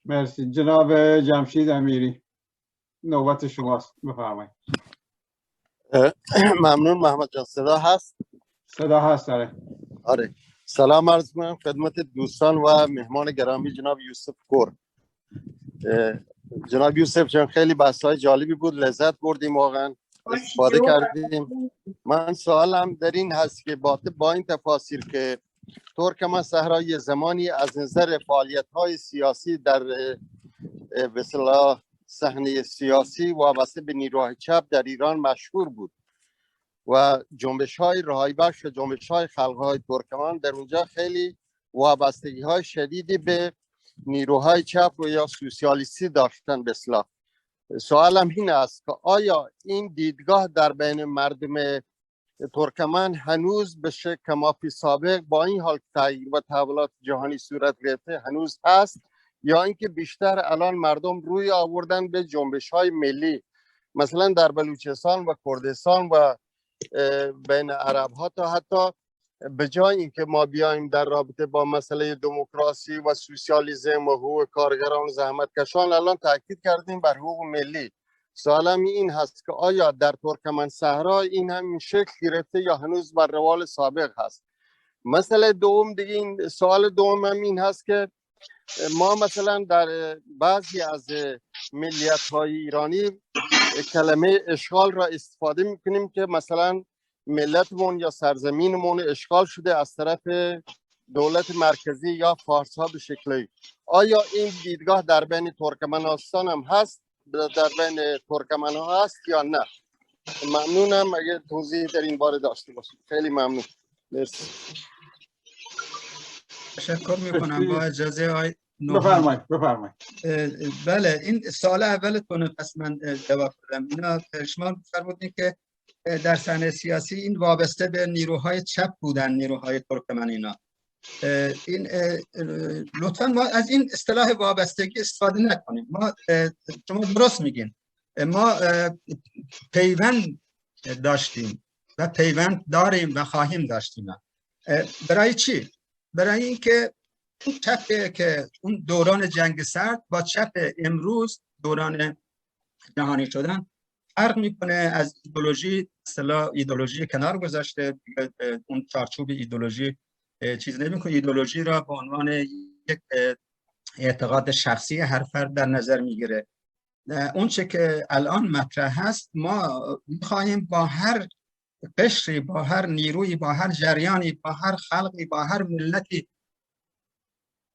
مرسی. جناب جمشید امیری نوبت شماست، بفرمایید. ممنون محمد جان. صدا هست؟ صدا هست داره. آره. سلام عرض می‌کنم خدمت دوستان و مهمان گرامی جناب یوسف کور. جناب یوسف جان خیلی بحث‌های جالبی بود، لذت بردیم، واقعا استفاده کردیم. من سوالم در این هست که با این تفاصیل که ترکمن صحرا زمانی از نظر فعالیت‌های سیاسی در به اصطلاح صحنه سیاسی وابسته به نیروهای چپ در ایران مشهور بود و جنبش‌های رهایی بخش و جنبش‌های خلق‌های ترکمن در اونجا خیلی وابستگی‌های شدیدی به نیروهای چپ و یا سوسیالیستی داشتن. به اصطلاح سوالم این است که آیا این دیدگاه در بین مردم ترکمن هنوز به شکل کمافی سابق با این حال تغییر و تحولات جهانی صورت گرفته هنوز هست، یا اینکه بیشتر الان مردم روی آوردن به جنبش‌های ملی، مثلا در بلوچستان و کردستان و بین عرب ها، تا حتی به جای اینکه ما بیایم در رابطه با مسئله دموکراسی و سوسیالیسم و حقوق کارگران و زحمتکشان الان تاکید کردیم بر حقوق ملی. سوالم این هست که آیا در ترکمن صحرا این همین شکل گرفته یا هنوز بر روال سابق هست؟ مسئله دوم دیگه، این سوال دوم هم این هست که ما مثلا در بعضی از ملیت‌های ایرانی کلمه اشغال را استفاده میکنیم که مثلا ملتمون یا سرزمینمون اشغال شده از طرف دولت مرکزی یا فارس ها به شکلی. آیا این دیدگاه در بین ترکمنستان هم هست، در بین ترکمن ها هست یا نه؟ ممنونم اگه توضیح در این باره داشته باشید. خیلی ممنون. مرسی. تشکر میکنم. با اجازه آقای بفرمایید. بله، این سال اولتونه پس من جواب بدم. اینا شما فرمودین که در صحنه سیاسی این وابسته به نیروهای چپ بودن، نیروهای ترکمن. اینا این لطفا ما از این اصطلاح وابستگی استفاده نکنیم. ما شما درست میگین، ما پیوند داشتیم و پیوند داریم و خواهیم داشتیم. برای چی؟ برای اینکه اون چپ که اون دوران جنگ سرد با چپ امروز دوران جهانی شدن فرق میکنه. از ایدئولوژی، اصطلاح ایدئولوژی کنار گذاشته، اون چارچوب ایدئولوژی چیز نمیکنه. ایدئولوژی را به عنوان یک اعتقاد شخصی هر فرد در نظر میگیره. اون چه که الان مطرح هست، ما میخواهیم با هر قشری، با هر نیروی، با هر جریانی، با هر خلقی، با هر ملتی،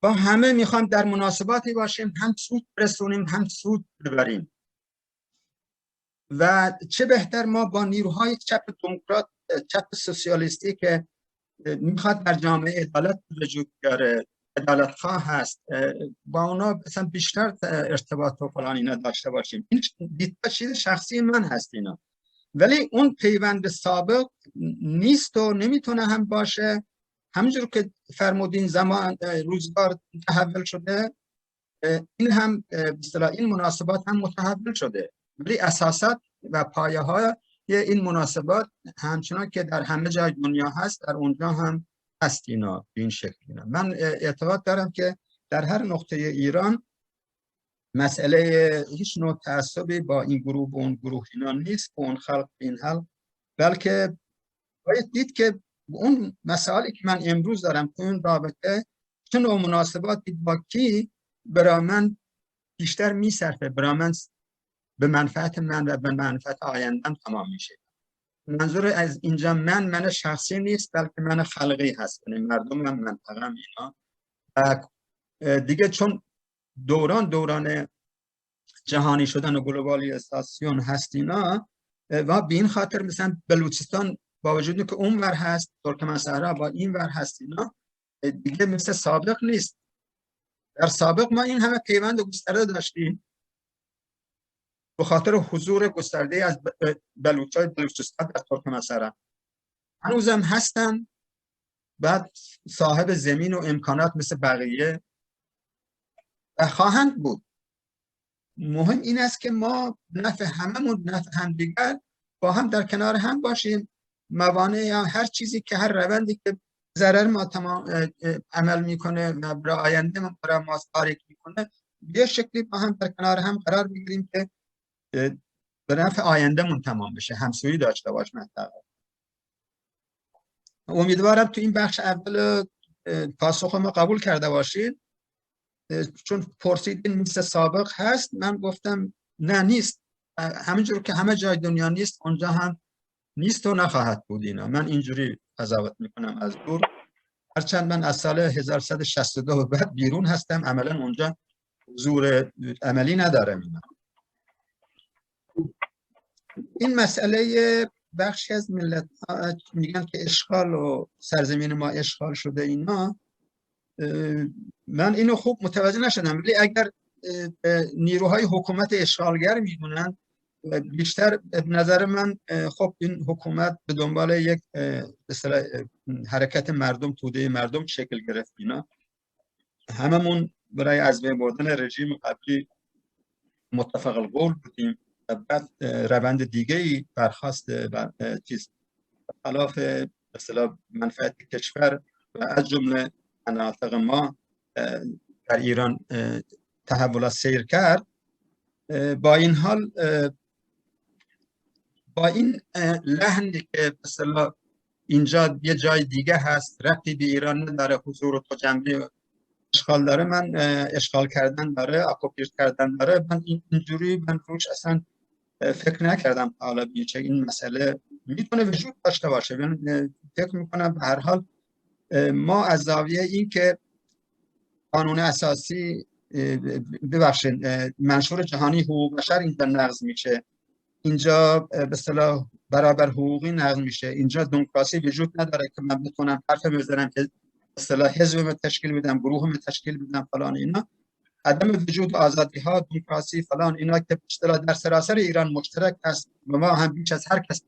با همه میخوایم در مناسباتی باشیم، هم سود برسونیم هم سود ببریم. و چه بهتر ما با نیروهای چپ دموکرات، چپ سوسیالیستی که میخواد در جامعه عدالت وجود بیاره، عدالت خواه هست، با اونا مثلا بیشتر ارتباط و فلان اینا داشته باشیم. این چیز شخصی من هست اینا، ولی اون پیوند سابق نیست و نمیتونه هم باشه. همونجور که فرمودین زمان روزگار متحول شده، این هم به اصطلاح این مناسبات هم متحول شده، ولی اساسات و پایه های این مناسبات همچنان که در همه جای دنیا هست در اونجا هم هست. اینا این شکلی. من اعتقاد دارم که در هر نقطه ایران مسئله هیچ نوع تعصبی با این گروه و اون گروه اینا نیست، با اون خلق این حال، بلکه باید دید که اون مسائلی که من امروز دارم تو این رابطه چه نوع مناسباتی با کی برای من بیشتر میصرفه، برای من به منفعت من و به منفعت آیندم تمام میشه. منظور از اینجا من شخصی نیست، بلکه من خلقی هست، یعنی مردم هم منطقه هم اینا. دیگه چون دوران جهانی شدن و گلوبالیزاسیون هست اینا، و به این خاطر مثلا بلوچستان با وجودی که اون ور هست، ترکمن صحرا با این ور هست، اینا دیگه مثل سابق نیست. در سابق ما این همه پیوند گسترده داشتیم به خاطر حضور گسترده از بلوچای بلوچستان در ترکمن صحرا. هنوزم هستن، بعد صاحب زمین و امکانات مثل بقیه خواهند بود. مهم این است که ما نفع هممون، نفع همدیگر، با هم در کنار هم باشیم. موانع یا هر چیزی که، هر روندی که ضرر ما عمل میکنه و برای آینده ما تاریک میکنه، یه شکلی با هم در کنار هم قرار بگیریم که به نفع آیندهمون تمام بشه، همسویی داشته باش منطقه. امیدوارم تو این بخش اول پاسخ ما قبول کرده باشید. چون پرسیدین مثل سابق هست، من گفتم نه نیست، همینجور که همه جای دنیا نیست اونجا هم نیست و نخواهد بود. اینا من اینجوری قضاوت میکنم از دور، هرچند من از سال 1162 به بعد بیرون هستم، عملا اونجا حضور عملی ندارم. این مسئله بخشی از ملت میگن که اشغال و سرزمین ما اشغال شده، اینا من اینو خوب متوجه نشدم، ولی اگر نیروهای حکومت اشغالگر میدونن، بیشتر به نظر من خب این حکومت به دنبال یک مثلا حرکت مردم، توده مردم شکل گرفت. اینا هممون برای از بین بردن رژیم قبلی متفق القول بودیم و بعد روند دیگه‌ای برخاست و چیز خلاف مثلا منفعت کشور و از جمله مناطق ما در ایران تحولات سیر کرد. با این حال با این لحنی که مثلا اینجا یه جای دیگه هست، ربطی به ایران نداره، حضور و تجمع اشغال داره، من اشغال کردن داره، اکوپیر کردن داره، من اینجوری من روش اصلا فکر نکردم حالا بیچه این مسئله میتونه وجود داشته باشه. من فکر میکنم به هر حال ما از زاویه این که قانون اساسی ببخشید منشور جهانی حقوق بشر اینجا نقض میشه، اینجا به اصطلاح برابر حقوقی نقض میشه، اینجا دموکراسی وجود نداره که من بتونم حرف بزنم که به اصطلاح حزب تشکیل بدم، گروه تشکیل بدم فلان. اینا عدم وجود آزادی ها، دموکراسی فلان، اینا که به اصطلاح در سراسر ایران مشترک است و ما هم بیش از هر کس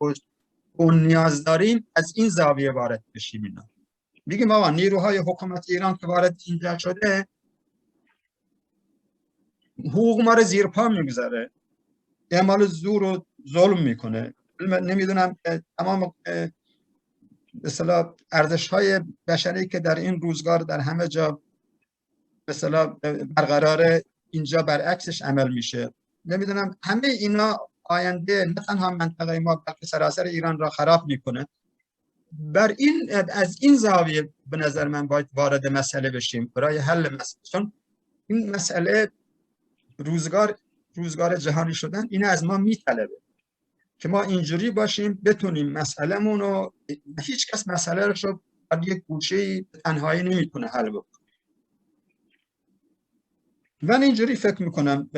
اون نیاز داریم، از این زاویه وارد بشیم. اینا میگیم آقا نیروهای حکومت ایران که وارد اینجا شده حقوق ما رو زیر پا میگذاره، اعمال زور و ظلم میکنه. نمیدونم تمام مثلا ارزش‌های بشری که در این روزگار در همه جا مثلا برقرار، اینجا برعکسش عمل میشه. نمیدونم همه اینا آینده نه تنها منطقه ما بلکه سراسر ایران را خراب میکنه. بر این از این زاویه به نظر من باید وارد مسئله بشیم برای حل مسئله، چون این مسئله روزگار جهانی شدن این از ما میطلبه که ما اینجوری باشیم بتونیم مسئله‌مون رو، هیچ کس مسئله رو در یک گوشه تنهایی نمیتونه حل بکنه. من اینجوری فکر میکنم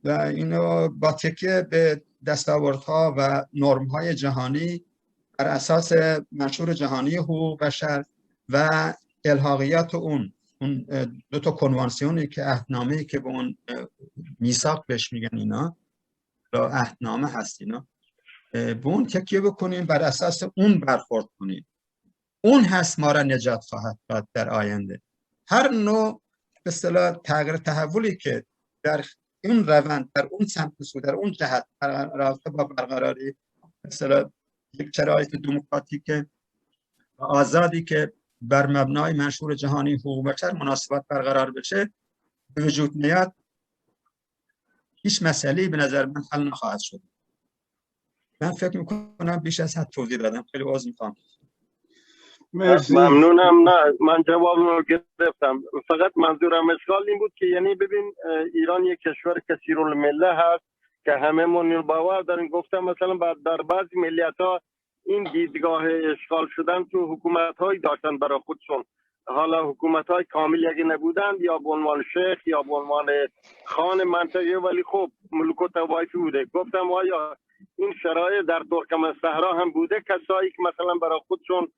و اینو با تکیه به دستاوردها و نرم‌های جهانی بر اساس منشور جهانی حقوق بشر و الحاقیات اون دو تا کنوانسیونی که عهدنامه‌ای که به اون میثاق بهش میگن، اینا را عهدنامه هست، اینا به اون تکیه بکنیم، بر اساس اون برخورد کنیم. اون هست ما را نجات خواهد داد در آینده. هر نوع به اصطلاح تغییر تحولی که در این روند، در اون سمت سو، در اون جهت رابطه با برقراری به اصطلاح یک شرایط دموکراتیک آزادی که بر مبنای منشور جهانی حقوق بشر مناسبات برقرار بشه به وجود میاد، هیچ مسئله‌ای به نظر من حل نخواهد شد. من فکر میکنم بیش از حد توضیح دادم، خیلی عذر میخوام. ممنونم. نه من جواب رو گرفتم، فقط منظورم اشغال این بود که یعنی ببین ایران یک کشور کثیرالمله هست که همه من باور داریم. گفتم مثلا در بعضی ملیت‌ها این دیدگاه اشغال شدن تو حکومت‌های داشتن برای خودشون، حالا حکومت‌های کامل یکی نبودن، یا به عنوان شیخ یا به عنوان خان منطقه، ولی خب ملک و طوایفی بوده. گفتم آیا این شرایط در ترکمن‌صحرا هم بوده، کسایی که مثلا برای خودشون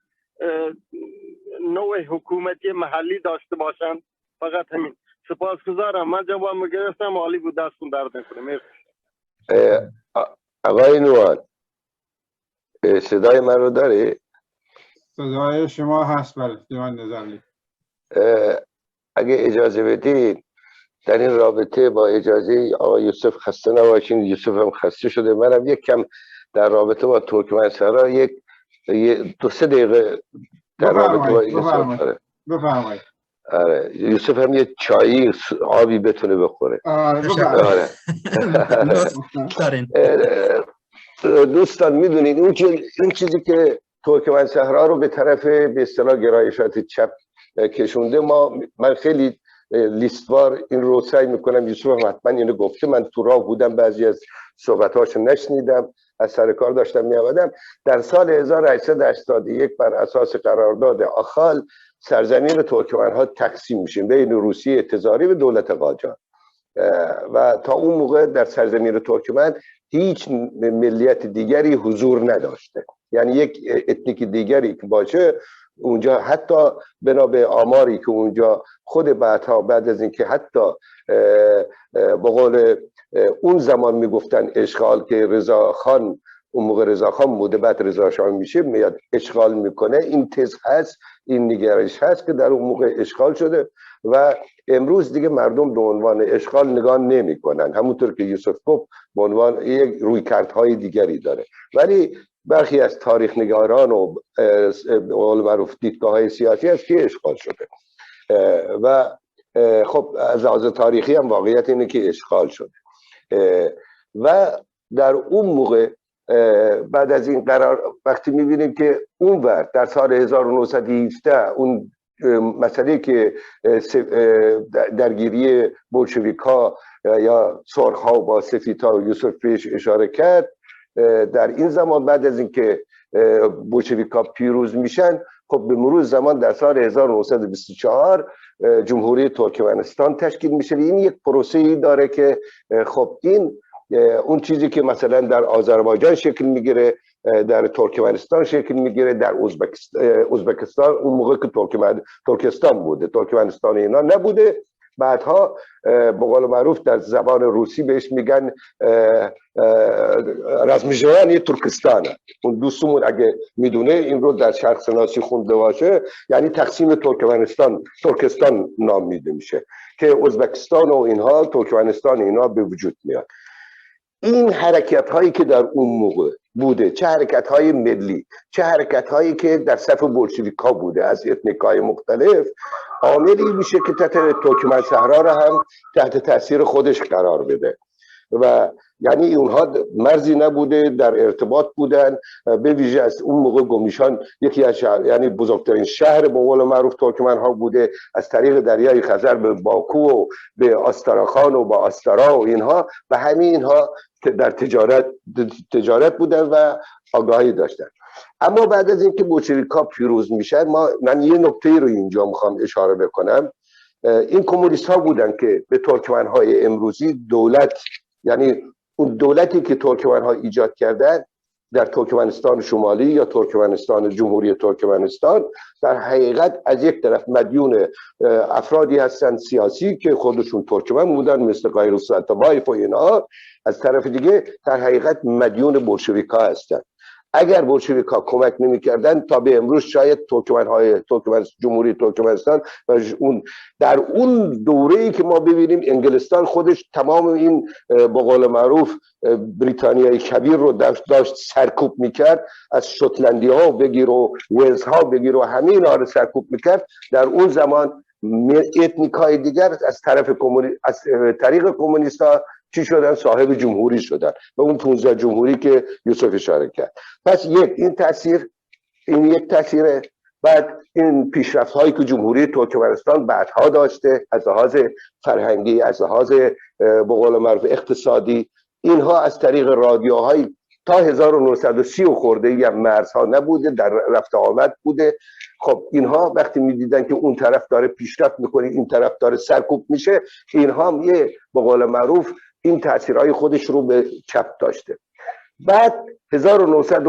نوع حکومتی محلی داشته باشند؟ فقط همین. سپاسگزارم. من جواب گرفتم، عالی بود، دستون درد نکنه. مرسی. آقای نوان صدای من رو داری؟ صدای شما هست، بله. دیوان نظری اگه اجازه بدید در این رابطه با اجازه آقای یوسف خسته نباشین، یوسف هم خسته شده، منم یک کم در رابطه با ترکمن‌صحرا یک 2-3 دقیقه در رابطه با این بفرمایید. آره یوسف هم یه چایی آبی بتونه بخوره. آره لطف دارین. دوستان میدونید این چیزی که ترکمن صحرا رو به طرف به اصطلاح گرایشات چپ کشونده، من خیلی لیستوار این رو سعی میکنم، یوسف هم حتما اینو گفته، من تو راه بودم بعضی از صحبتاشو نشنیدم، از سر کار داشتم میآمدم. در سال 1881 بر اساس قرارداد آخال سرزمین ترکمن ها تقسیم میشه بین روسیه تزاری و دولت قاجار و تا اون موقع در سرزمین ترکمن هیچ ملیت دیگری حضور نداشته، یعنی یک اتنیک دیگری که باشه اونجا، حتی بنا به آماری که اونجا خود بعد از اینکه حتی بقول اون زمان میگفتن اشغال، که رضا خان اون موقع رضا خان بوده بعد رضا شاه میشه میاد اشغال میکنه، این تز هست، این نگرش هست که در اون موقع اشغال شده و امروز دیگه مردم به عنوان اشغال نگاه نمیکنن، همونطور که یوسف گفت به عنوان یک رویکردهای دیگری داره. ولی برخی از تاریخ نگاران و قول معروف دیدگاه های سیاسی هست که اشغال شده و خب از لحاظ تاریخی هم واقعیت اینه که اشغال شده و در اون موقع بعد از این قرار وقتی میبینیم که اونور در سال 1917 اون مسئله که درگیری بولشویک ها یا سرخ ها با سفید ها یوسف پیش اشاره کرد، در این زمان بعد از اینکه بولشویک ها پیروز میشن، خب به مرور زمان در سال 1924 جمهوری ترکمنستان تشکیل میشه. این یک پروسه‌ای داره که خب این اون چیزی که مثلا در آذربایجان شکل میگیره در ترکمنستان شکل میگیره، در ازبکستان اون موقع که ترکستان بوده، ترکمنستان اینا نبوده، بعدها به قول معروف در زبان روسی بهش میگن رزمیژوانی ترکستانه. اون دوستمون اگه میدونه این رو در شرق شناسی خونده باشه، یعنی تقسیم ترکستان نام میده میشه که ازبکستان و اینها ترکمنستان اینا به وجود میاد. این حرکت هایی که در اون موقع بوده، چه حرکت های ملی، چه حرکت هایی که در صف بولشویک ها بوده از اتنیک های مختلف، عاملی میشه که ترکمن صحرا را هم تحت تاثیر خودش قرار بده و یعنی اونها مرزی نبوده، در ارتباط بودن. به ویژه از اون موقع گومیشان یکی از یعنی بزرگترین شهر به قول معروف ترکمن ها بوده، از طریق دریای خزر به باکو و به آستاراخان و با آستارا و اینها و همین اینها در تجارت بودن و آگاهی داشتن. اما بعد از اینکه بولشویک‌ها پیروز میشن، من یه نکته رو اینجا میخوام اشاره بکنم. این کمونیست ها بودن که به ترکمن های امروزی دولت، یعنی اون دولتی که ترکمن ها ایجاد کردن در ترکمنستان شمالی یا ترکمنستان جمهوری ترکمنستان، در حقیقت از یک طرف مدیون افرادی هستن سیاسی که خودشون ترکمن بودن مثل قایروس اتابایف و اینها، از طرف دیگه در حقیقت مدیون بولشویک ها هستن. اگر بولشویک ها کمک نمی‌کردن تا به امروز شاید جمهوری ترکمنستان و اون در اون دوره‌ای که ما ببینیم انگلستان خودش تمام این به قول معروف بریتانیای کبیر رو داشت سرکوب میکرد، از شوتلندی ها بگیر و ولز ها بگیر و همه اینا رو سرکوب میکرد. در اون زمان اتنیک های دیگر از طریق کمونیست ها چی شدن؟ صاحب جمهوری شدن و اون 15 جمهوری که یوسف اشاره کرد. پس این یک تاثیره. بعد این پیشرفت هایی که جمهوری ترکمنستان بعدها داشته از لحاظ فرهنگی، از لحاظ به قول معروف اقتصادی، اینها از طریق رادیوهای تا 1930 خورده ای مرزها نبوده، در رفت آمد بوده. خب اینها وقتی میدیدن که اون طرف داره پیشرفت میکنه این طرف داره سرکوب میشه، اینها هم یه به قول معروف این تاثیرهای خودش رو به چپ داشته. بعد 1900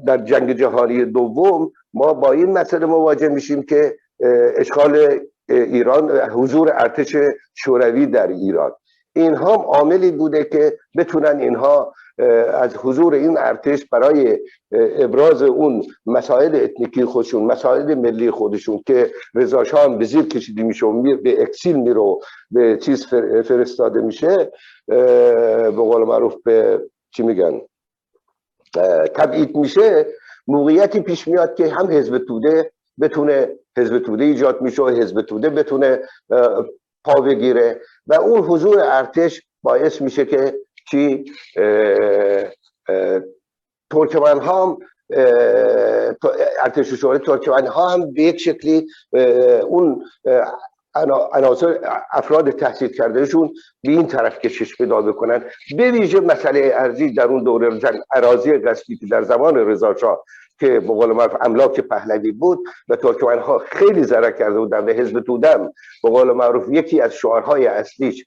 در جنگ جهانی دوم ما با این مسئله مواجه میشیم که اشغال ایران، حضور ارتش شوروی در ایران، اینها هم عاملی بوده که بتونن اینها از حضور این ارتش برای ابراز اون مسائل اتنیکی خودشون، مسائل ملی خودشون که رضا شاه به زیر کشیده میشه و به اکسیل میره، به چیز فرستاده میشه، به قول معروف به چی میگن تبعید میشه، موقعیتی پیش میاد که هم حزب توده بتونه حزب توده ایجاد میشه و حزب توده بتونه پا بگیره و اون حضور ارتش باعث میشه که چی ترکمن ها هم ارتش شورای ترکمن ها هم به یک شکلی اون عناصر افراد تحصیل کردهشون به این طرف کشش پیدا بکنن. به ویژه مسئله ارزی در اون دوره اراضی غصبی که در زمان رضا شاه که به قول معروف املاک پهلوی بود و ترکمن ها خیلی ضرر کرده بودن و حزب توده به قول معروف یکی از شعارهای اصلیش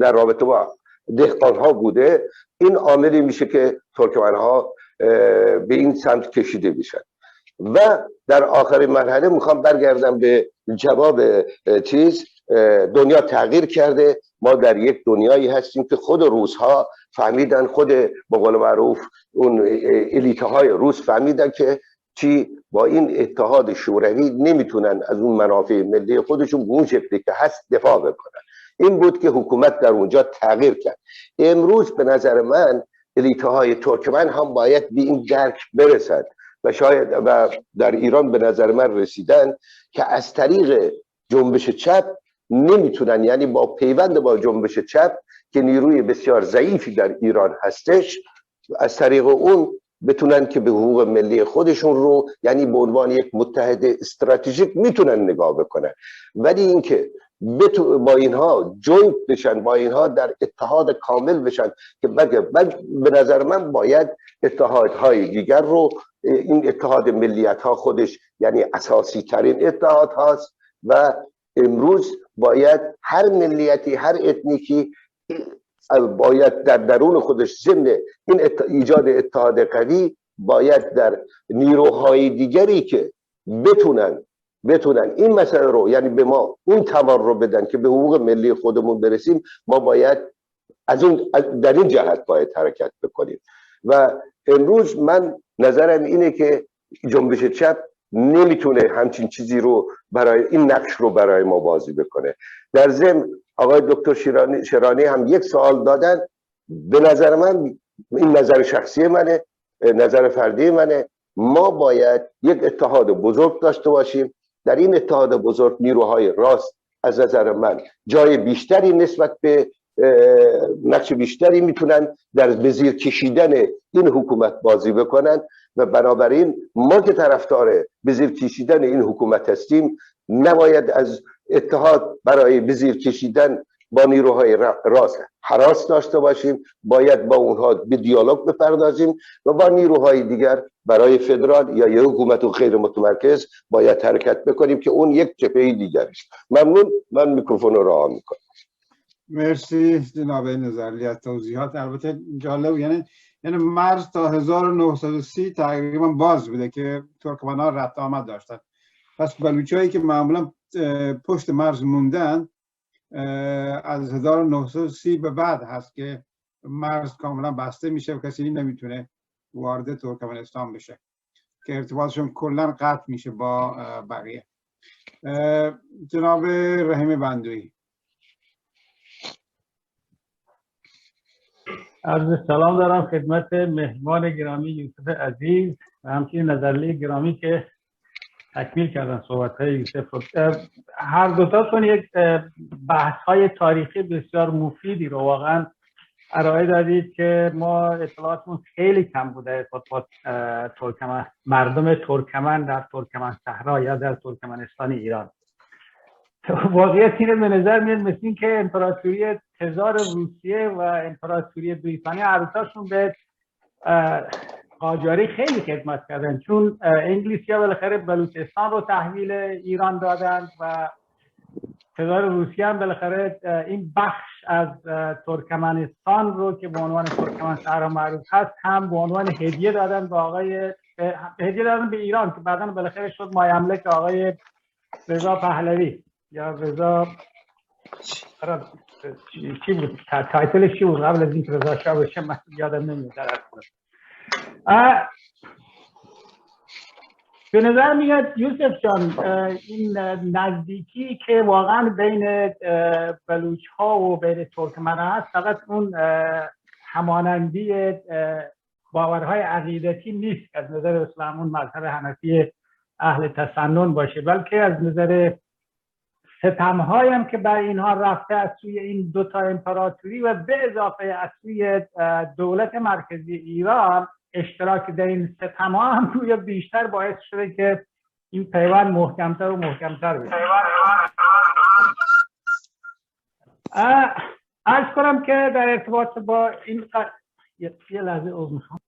در رابطه با دهقان ها بوده. این عاملی میشه که ترکمن ها به این سمت کشیده میشن. و در آخرین مرحله میخوام برگردم به جواب دنیا تغییر کرده. ما در یک دنیایی هستیم که خود روس‌ها فهمیدن، خود به قول معروف اون الیت‌های روس فهمیدن که با این اتحاد شوروی نمیتونن از اون منافع ملی خودشون به اون شکلی که هست دفاع بکنن. این بود که حکومت در اونجا تغییر کرد. امروز به نظر من الیت‌های ترکمن هم باید به این درک برسد و شاید و در ایران به نظر من رسیدن که از طریق جنبش چپ نمیتونن، یعنی با پیوند با جنبش چپ که نیروی بسیار ضعیفی در ایران هستش، از طریق اون بتونن که به حقوق ملی خودشون رو یعنی به عنوان یک متحد استراتژیک میتونن نگاه بکنن. ولی اینکه با اینها جوینت بشن، با اینها در اتحاد کامل بشن که به نظر من باید اتحادهای دیگر رو، این اتحاد ملیت ها خودش یعنی اساسی ترین اتحاد هاست و امروز باید هر ملیتی، هر اتنیکی باید در درون خودش ضمن این ایجاد اتحاد قوی باید در نیروهای دیگری که بتونن این مسئله رو، یعنی به ما اون توان رو بدن که به حقوق ملی خودمون برسیم، ما باید در این جهت باید حرکت بکنیم. و امروز من نظرم اینه که جنبش چپ نمیتونه همچین چیزی رو برای این نقش رو برای ما بازی بکنه. در ضمن آقای دکتر شیرانی هم یک سوال دادن. به نظر من، این نظر شخصی منه، نظر فردی منه، ما باید یک اتحاد بزرگ داشته باشیم. در این اتحاد بزرگ نیروهای راست از نظر من جای بیشتری نسبت به نقش بیشتری میتونن در بزیر کشیدن این حکومت بازی بکنن و بنابراین ما که طرفدار بزیر کشیدن این حکومت هستیم نباید از اتحاد برای بزیر کشیدن با نیروهای راست هراس داشته باشیم، باید با اونها به دیالوگ بپردازیم و با نیروهای دیگر برای فدرال یا یک حکومت غیر متمرکز باید حرکت بکنیم که اون یک جبهه دیگر است. ممنون. من میکروفون رو رها میکنم. مرسی جناب نظری از توضیحات. البته جالب، یعنی مرز تا 1930 تقریبا باز بوده که ترکمن‌ها رفت آمد داشتن. پس بلوچایی که معمولا پشت مرز موندن از 1930 به بعد هست که مرز کاملا بسته میشه و کسی نمیتونه وارد ترکمنستان بشه که ارتباطشون کلا قطع میشه با بقیه. جناب رحیم بندوی. عرض سلام دارم خدمت مهمان گرامی یوسف عزیز و همچنین نظریه گرامی که تکمیل کردن صحبت‌های یوسف. هر دوتاتون یک بحث‌های تاریخی بسیار مفیدی رو واقعا ارائه دادید که ما اطلاعاتمون خیلی کم بوده با مردم ترکمن در ترکمن صحرا یا در ترکمنستان ایران. واقعیت اینه به نظر میاد مثل این که امپراتوری تزار روسیه و امپراتوری بریتانیا هر دوتاشون به قاجاری خیلی خدمت کردن، چون انگلیسی‌ها بالاخره بلوچستان رو تحویل ایران دادن و تزار روسیه هم بالاخره این بخش از ترکمنستان رو که به عنوان ترکمن صحرا معروف هست هم به عنوان هدیه دادن به ایران که بعداً بالاخره شد مایملک آقای رضا پهلوی یا رضا چی بود؟ تایتلش چی بود قبل از اینکه رضا شاه بشه؟ من یادم نمیاد. به نظر میاد یوسف جان این نزدیکی که واقعا بین بلوچ ها و بین ترکمن هست فقط اون همانندی باورهای عقیدتی نیست. از نظر اسلام اون مذهب حنفی اهل تسنن باشه، بلکه از نظر ستم‌هایی هم که بر اینها رفته از سوی این دوتا امپراتوری و به اضافه از سوی دولت مرکزی ایران، اشتراک در این ستم‌ها هم روی بیشتر باعث شده که این پیوند محکمتر و محکمتر بشه. عرض کنم که در ارتباط با این یه لحظه عذر میخوام.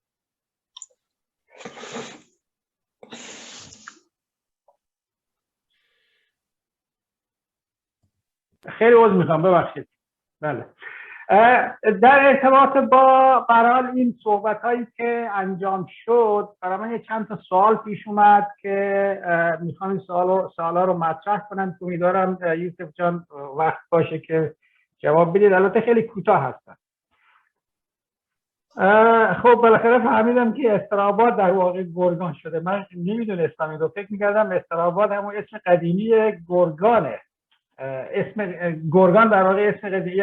خیلی عذر میخوام، ببخشید. بله، در ارتباط با برحال این صحبت هایی که انجام شد، برای من چند تا سوال پیش اومد که میخوام این سوالا رو مطرح کنم. امیدوارم یوسف جان وقت باشه که جواب بدید. البته خیلی کوتاه هستن. خب بالاخره فهمیدم که استراباد در واقع گرگان شده. من نمیدونستم این رو، فکر میکردم استراباد همون اسم قدیمی گرگانه. اسم گرگان در واقع اسم قدیمی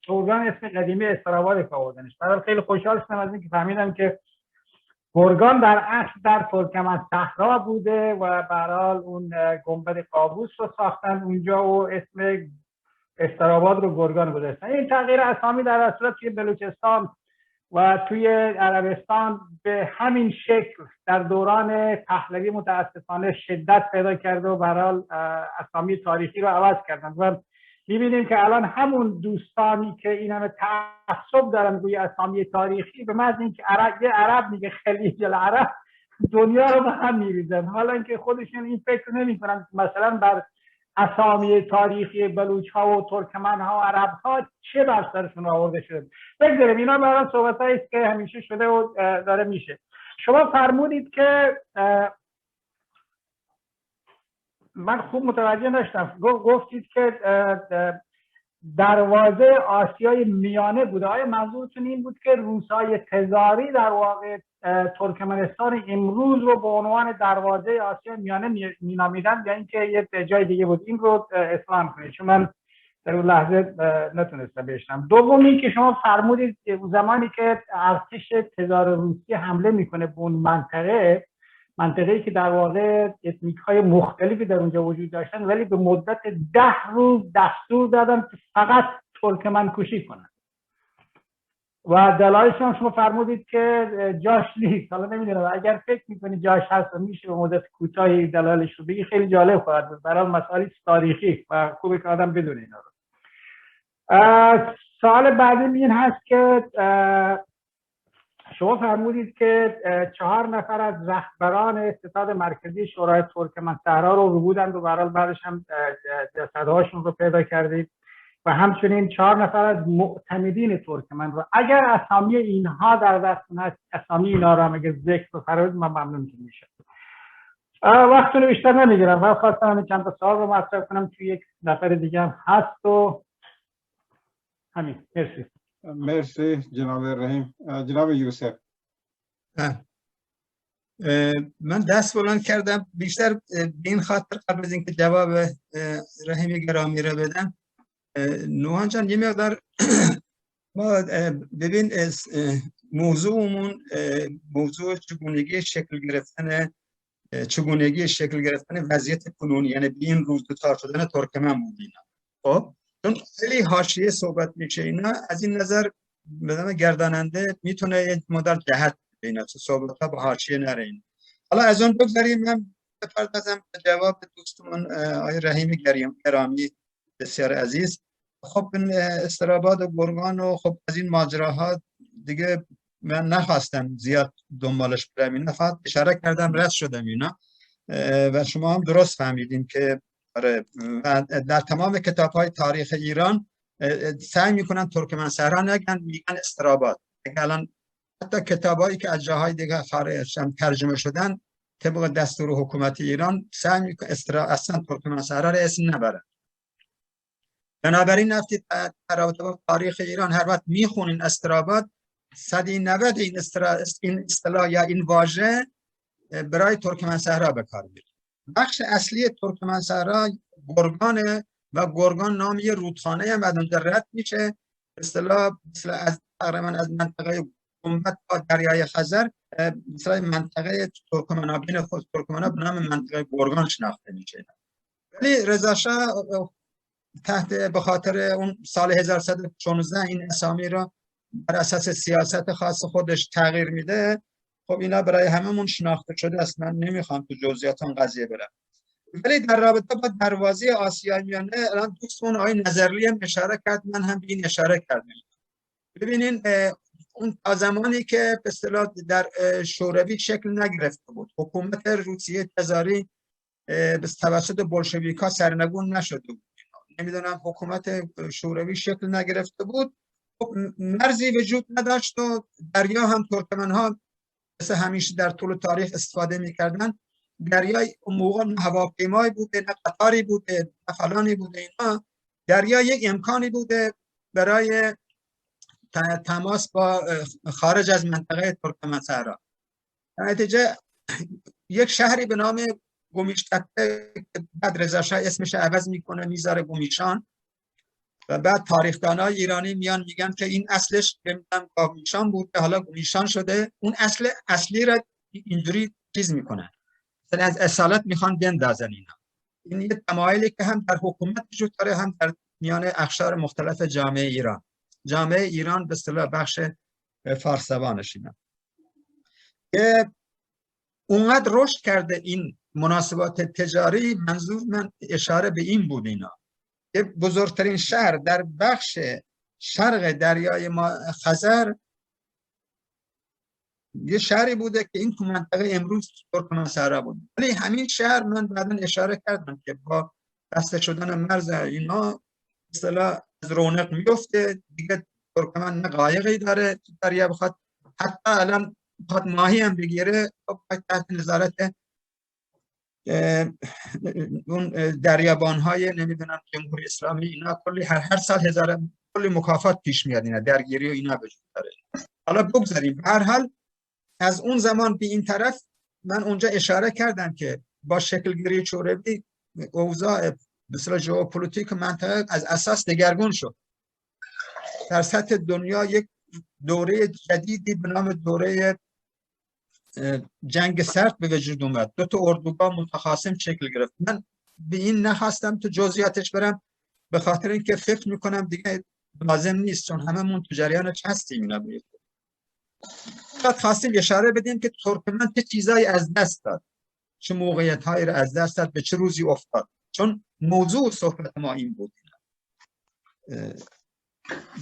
گرگان اسم قدیمی استراباد که آوردنش. برای خیلی خوشحال شدم از اینکه فهمیدم که گرگان در اصل در ترکمن صحرا بوده و به هر حال اون گنبد قابوس رو ساختن اونجا و اسم استراباد رو گرگان گذاشتن. این تغییر اسامی در اصل توی بلوچستان و توی عربستان به همین شکل در دوران پهلوی متاسفانه شدت پیدا کرده و به هر حال اسامی تاریخی رو عوض کردن و می‌بینیم که الان همون دوستانی که این همه تعصب دارن روی اسامی تاریخی، به محض اینکه یه عرب میگه خلیج العرب، دنیا رو به هم می‌ریزن، حالا اینکه خودشون این فکر نمی‌کنن مثلا بر اسامی تاریخی بلوچ ها و ترکمن ها و عرب ها چه بر سرشون آورده شده. بگذاریم اینا برای صحبت هایی است که همیشه شده و داره میشه. شما فرمودید که من خوب متوجه نشدم، گفتید که دروازه آسیای میانه بوده. آیا منظورتون این بود که روسای تزاری در واقع ترکمنستان امروز رو به عنوان دروازه آسیای میانه مینامیدن یا اینکه یه جای دیگه بود؟ این رو اصلاح کنید چون من در اون لحظه نتونستم بشنوم. دومی که شما فرمودید زمانی که ارتش تزار روسی حمله میکنه به اون منطقه‌ای که در واقع اتنیک‌های مختلفی در اونجا وجود داشتن، ولی به مدت 10 روز دستور دادن که فقط ترکمن کشی کنن و دلایلش هم شما فرمودید که جاش نیست. حالا نمیدونم اگر فکر میکنید جاش هست و میشه به مدت کوتاهی دلایلش رو بگی، خیلی جالب خواهد بود برای مسائل تاریخی و خوبه که آدم بدونه اینا رو. سوال بعدی این هست که شما فرمودید که 4 نفر از رهبران ستاد مرکزی شورای ترکمن صحرا رو بودند و برای بعدش هم جسدهاشون رو پیدا کردید و همچنین 4 نفر از معتمدین ترکمن رو. اگر اسامی اینها در دستتون هست، اسامی اینا رو هم اگه ذکر بفرمایید من ممنون میشم. وقتونو بیشتر نمیگیرم و خواستم چند تا سوال رو مطرح کنم، توی یک نفر دیگه هم هست و همین. مرسی. مرسی جناب رحیم. جناب یوسف. من دست بلند کردم بیشتر به این خاطر قبل از اینکه جواب رحیم گرامی رو بدم. نوحان جان یه مقدار ما ببین موضوعمون موضوع چگونگی شکل گرفتن وضعیت کنونی، یعنی به این روز دوچار شدن ترکمن بود اینا. خب چون خیلی حاشیه صحبت میشه اینا، از این نظر بدم گرداننده میتونه یک مدار جهت اینا تو صحبت ها با حاشیه نره اینا. حالا از اون بگذاریم من بپردازم به جواب دوستمون آقای رحیم گرامی بسیار عزیز. خب استراباد و گرگان و خب از این ماجراها دیگه من نخواستم زیاد دنبالش برم، اینا فقط اشاره کردم رد شدم اینا و شما هم درست فهمیدین که در تمام کتاب‌های تاریخ ایران سعی میکنن ترکمن صحرا نگن، میگن استراباد. الان حتی کتابایی که از جاهای دیگه خارج ترجمه شدن طبق دستور حکومت ایران سعی میکنن اصلا ترکمن صحرا را اسم نبرن. بنابراین وقتی در رابطه با تاریخ ایران هر وقت میخونین استراباد، 190 این اصطلاح یا این واژه برای ترکمن صحرا به کار میره. بخش اصلی ترکمن صحرا گرگانه و گرگان نام یه رودخانه هم از اونجا رد میشه. اصطلاح مثل از تقریبا از منطقه گنبد تا دریای خزر مثلا منطقه ترکمنابین خود ترکمنها به نام منطقه گرگان شناخته میشه. ولی رضا شاه تحت به خاطر اون سال 1116 این اسامی را بر اساس سیاست خاص خودش تغییر میده. خب اینا برای هممون شناخته شده است، من نمیخوام تو جزئیات اون قضیه برم. ولی در رابطه با دروازه آسیای میانه الان دوستمون آقای نظرلی هم اشاره کرد، من هم به این اشاره کردم. ببینین اون تا زمانی که به اصطلاح در شوروی شکل نگرفته بود، حکومت روسیه تزاری به توسط بولشویک‌ها سرنگون نشده بود، نمیدونم حکومت شوروی شکل نگرفته بود، مرزی وجود نداشت و دریا هم ترکمن‌ها مثل همیشه در طول تاریخ استفاده می‌کردن. دریای اون موقع نه هواپیمایی بوده، نه قطاری بوده، نه فلانی بوده، اینا دریا یک امکانی بوده برای تماس با خارج از منطقه ترکمن صحرا. در نتیجه یک شهری به نام گومیشتکه که بعد رضا شاه اسمش عوض میکنه میذاره گومیشان و بعد تاریخدانای ایرانی میان میگن که این اصلش گومیشان بود که حالا گومیشان شده. اون اصلی را اینجوری چیز میکنن، مثلا از اصالت میخوان بندازن اینا. این یه تمایلی که هم در حکومت وجود داره هم در میان اقشار مختلف جامعه ایران. جامعه ایران به اصطلاح بخش فارسوانش اینا که اونقدر رشد کرده این مناسبات تجاری. منظور من اشاره به این بود اینا که بزرگترین شهر در بخش شرق دریای خزر یه شهری بوده که این تو منطقه امروز ترکمن صحرا بود. ولی همین شهر من بعداً اشاره کردم که با بسته شدن مرز اینا اصطلاح از رونق میفته دیگه. ترکمن نه قایقی داره دریا بخواد، حتی الان بخواد ماهی هم بگیره تحت نظارت اون دریابان‌های نمیدونم جمهوری اسلامی اینا کلی هر سال کلی مکافات پیش میاد اینا درگیری و اینا وجود داره. حالا بگذاریم. به هر حال از اون زمان به این طرف من اونجا اشاره کردم که با شکلگیری شوروی اوضاع مثلا ژئوپلیتیک منطقه از اساس دگرگون شد. در سطح دنیا یک دوره جدیدی به نام دوره جنگ سرد به وجود اومد. دو تا اردوگاه متخاصم شکل گرفت. من به این نخواستم تو جزئیاتش برم به خاطر اینکه فکر میکنم دیگه لازم نیست، چون هممون تو جریانش هستیم. اینا فقط خواستیم اشاره بدیم که ترکمن چه چیزایی از دست داد، چه موقعیت‌هایی را از دست داد، به چه روزی افتاد، چون موضوع صحبت ما این بود.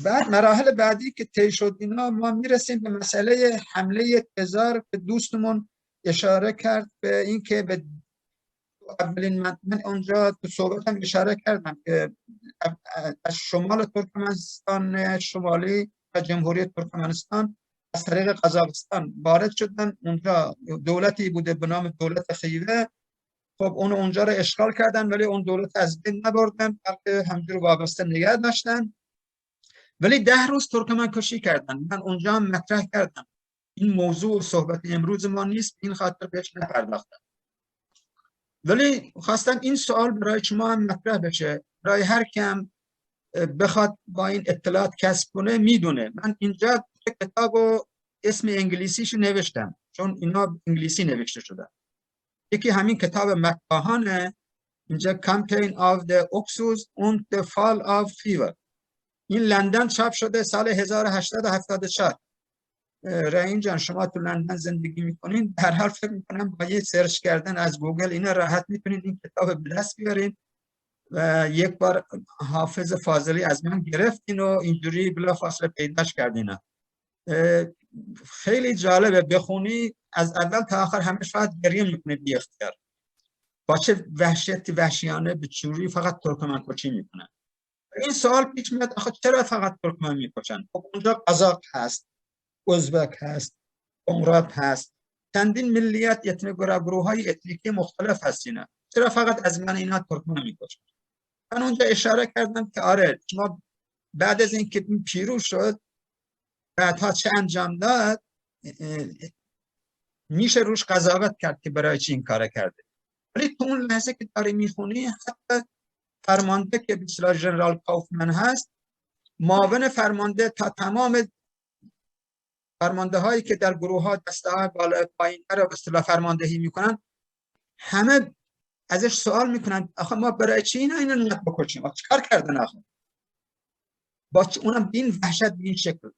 بعد مراحل بعدی که طی شد اینا ما میرسیم به مسئله حمله تزار که دوستمون اشاره کرد به این که به اولین من اونجا تو صحبتم اشاره کردم که از شمال ترکمنستان شمالی و جمهوری ترکمنستان از طریق قزاقستان وارد شدن. اونجا دولتی بوده به نام دولت خیوه. خب اونجا رو اشغال کردن ولی اون دولت از بین نبردن، بلکه همجور وابسته نگه داشتن. ولی 10 روز ترکمن کشی کردن. من اونجا هم مطرح کردم این موضوع صحبت امروز ما نیست، این خاطر بهش نپرداختم. ولی خواستم این سوال برای شما هم مطرح بشه، برای هر کم بخواد با این اطلاعات کسب کنه میدونه. من اینجا کتابو اسم انگلیسیش نوشتم چون اینا انگلیسی نوشته شده. یکی همین کتاب مکاهانه، اینجا Campaign of the Oxus and the Fall of Fever. این لندن چاپ شده سال 1874. رئین جان شما تو لندن زندگی میکنین، در حال فکر میکنم با یه سرچ کردن از گوگل اینا راحت میتونین این کتاب به دست بیارین. و یک بار حافظ فاضلی از من گرفت اینو اینجوری بلافاصله پیداش کردین. خیلی جالبه بخونی از اول تا آخر، همه شاید گریه میکنه بی اختیار. با چه وحشیانه به چوری فقط ترکمن کشی میکنن. این سوال پیش میاد آخه چرا فقط ترکمن میکشن؟ خب اونجا قزاق هست، ازبک هست، قمرات هست، چندین ملیت گروه‌های اتنیکی مختلف هستین. چرا فقط از من اینا ترکمن میکشن؟ من اونجا اشاره کردم که آره شما بعد از اینکه این پیروز شد بعدها چه انجام داد میشه روش قضاوت کرد که برای چی این کار کرده. ولی تو اون لحظه که داری میخونی حتی فرمانده که بسیار ژنرال کاوفمن هست، معاون فرمانده تا تمام فرمانده هایی که در گروه ها دسته های بالا پایین رو به اصطلاح فرماندهی میکنن، همه ازش سوال میکنن آخه ما برای چی اینو نت بکشیم؟ چیکار کردن آخه؟ با اونم این وحشت به این شکل.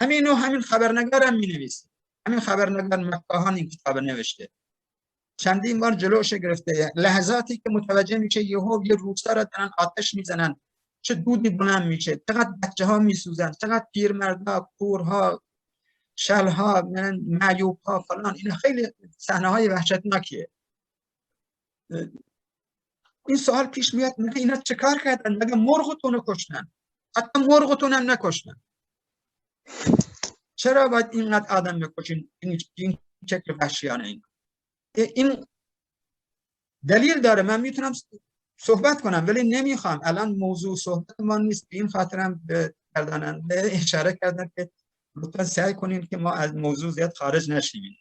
همین خبرنگار هم مینویسه. همین خبرنگار مکاهان این کتاب نوشته. چندین بار جلوش گرفته. لحظاتی که متوجه میشه یهو یه روستا رو دارن آتش میزنن، چه دودی بلند میشه، چقدر بچه ها میسوزن، چقدر پیرمردها، کورها، شلها، معیوب ها فلان. این خیلی صحنه های وحشتناکیه. این سوال پیش میاد میگه اینا چه کار کردن؟ مگه مرغتون رو کشتن؟ حتی مرغتون هم نکشتن. چرا باید اینقدر آدم بکشین؟ این شکل وحشیانه. این دلیل داره. من میتونم صحبت کنم ولی نمیخوام. الان موضوع صحبت ما نیست. این خاطرم به گرداننده اشاره کردن که لطفا سعی کنیم که ما از موضوع زیاد خارج نشیم.